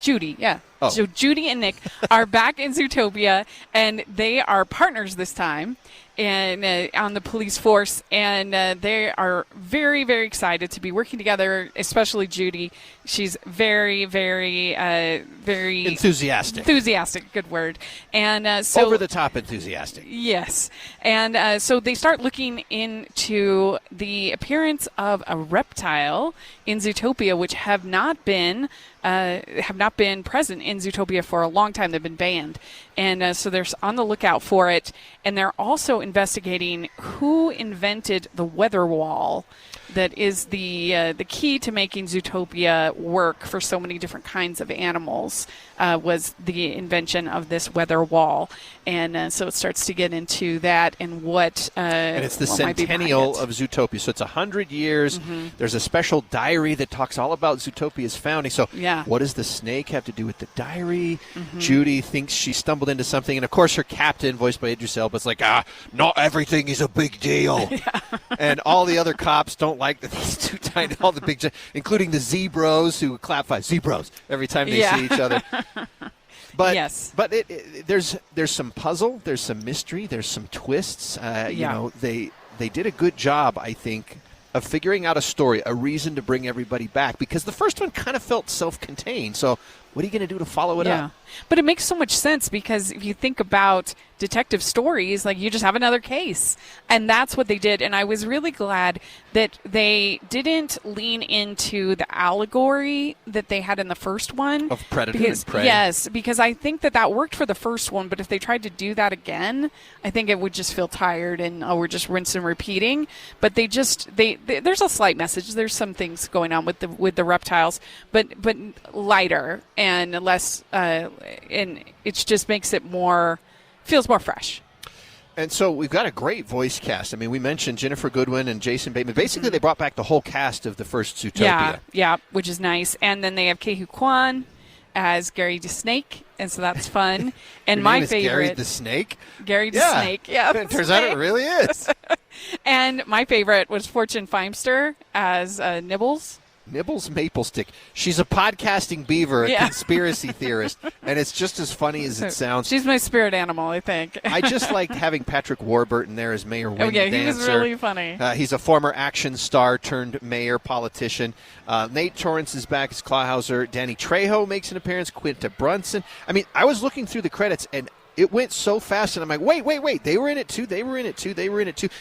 Judy, yeah. Oh. So Judy and Nick are back in Zootopia, and they are partners this time and on the police force, and they are very, very excited to be working together, especially Judy. She's very, very, very enthusiastic. Enthusiastic, good word. And so over the top enthusiastic. Yes. And so they start looking into the appearance of a reptile in Zootopia, which have not been present in Zootopia for a long time. They've been banned. And so they're on the lookout for it. And they're also investigating who invented the weather wall that is the key to making Zootopia work for so many different kinds of animals, was the invention of this weather wall. And so it starts to get into that and what and it's the what might be centennial behind of Zootopia. So it's 100 years. Mm-hmm. There's a special diary that talks all about Zootopia's founding. So what does the snake have to do with the diary? Mm-hmm. Judy thinks she stumbled into something. And, of course, her captain, voiced by Idris Elba, is like, not everything is a big deal. And all the other cops don't like that he's too tiny, all the big, including the zebras who clap five zebras every time they see each other. But but there's some puzzle, there's some mystery, there's some twists. You know, they did a good job, I think, of figuring out a story, a reason to bring everybody back, because the first one kind of felt self-contained. So what are you going to do to follow it up? But it makes so much sense, because if you think about detective stories, like, you just have another case. And that's what they did. And I was really glad that they didn't lean into the allegory that they had in the first one. Of predator and prey. Yes, because I think that worked for the first one. But if they tried to do that again, I think it would just feel tired and, we're just rinse and repeating. But there's a slight message. There's some things going on with the reptiles, but lighter and less, and it just makes it feels more fresh. And so we've got a great voice cast. I mean, we mentioned Jennifer Goodwin and Jason Bateman. Basically, they brought back the whole cast of the first Zootopia. Yeah, which is nice. And then they have Ke Huy Quan as Gary the Snake, and so that's fun. And Your my name is favorite, Gary the Snake? Gary the Snake. Yeah, it turns out it really is. And my favorite was Fortune Feimster as Nibbles. Nibbles Maple Stick. She's a podcasting beaver, a conspiracy theorist, and it's just as funny as it sounds. She's my spirit animal, I think. I just liked having Patrick Warburton there as Mayor Wayne Dancer. He was really funny. He's a former action star turned mayor politician. Nate Torrance is back as Clawhauser. Danny Trejo makes an appearance. Quinta Brunson. I mean, I was looking through the credits, and it went so fast, and I'm like, wait. They were in it, too.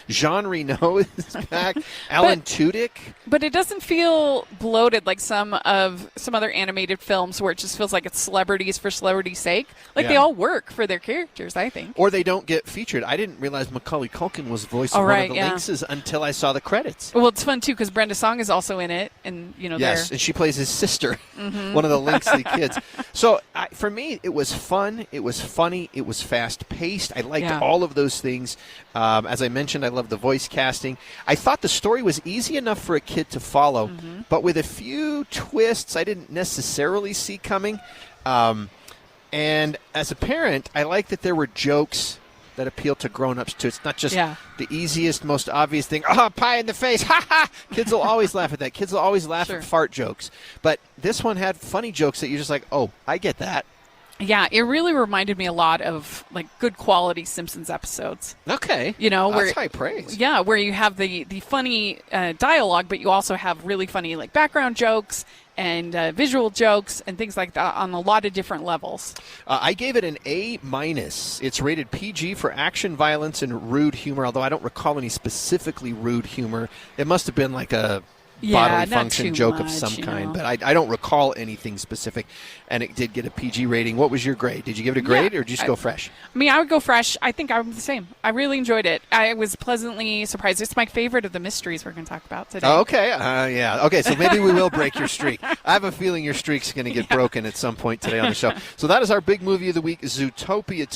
Jean Reno is back. Alan Tudyk. But it doesn't feel bloated like some other animated films where it just feels like it's celebrities for celebrity's sake. Like, they all work for their characters, I think. Or they don't get featured. I didn't realize Macaulay Culkin was voicing one of the Lynxes until I saw the credits. Well, it's fun, too, because Brenda Song is also in it. And, yes, and she plays his sister, one of the Lynxy kids. So, for me, it was fun. It was funny. It was fast-paced. I liked all of those things. As I mentioned, I love the voice casting. I thought the story was easy enough for a kid to follow, but with a few twists I didn't necessarily see coming. And as a parent, I like that there were jokes that appeal to grown-ups, too. It's not just the easiest, most obvious thing. Pie in the face. Ha ha! Kids will always laugh at that. Kids will always laugh at fart jokes. But this one had funny jokes that you're just like, oh, I get that. Yeah, it really reminded me a lot of, like, good quality Simpsons episodes. Okay. That's high praise. Yeah, where you have the funny dialogue, but you also have really funny, like, background jokes and visual jokes and things like that on a lot of different levels. I gave it an A-. It's rated PG for action, violence, and rude humor, although I don't recall any specifically rude humor. It must have been like a bodily function joke of some kind, but I don't recall anything specific, and it did get a PG rating. What was your grade? Did you give it a grade, or did you just go fresh? I mean, I would go fresh. I think I'm the same. I really enjoyed it. I was pleasantly surprised. It's my favorite of the mysteries we're going to talk about today. Okay, okay, so maybe we will break your streak. I have a feeling your streak's going to get broken at some point today on the show. So that is our big movie of the week, Zootopia.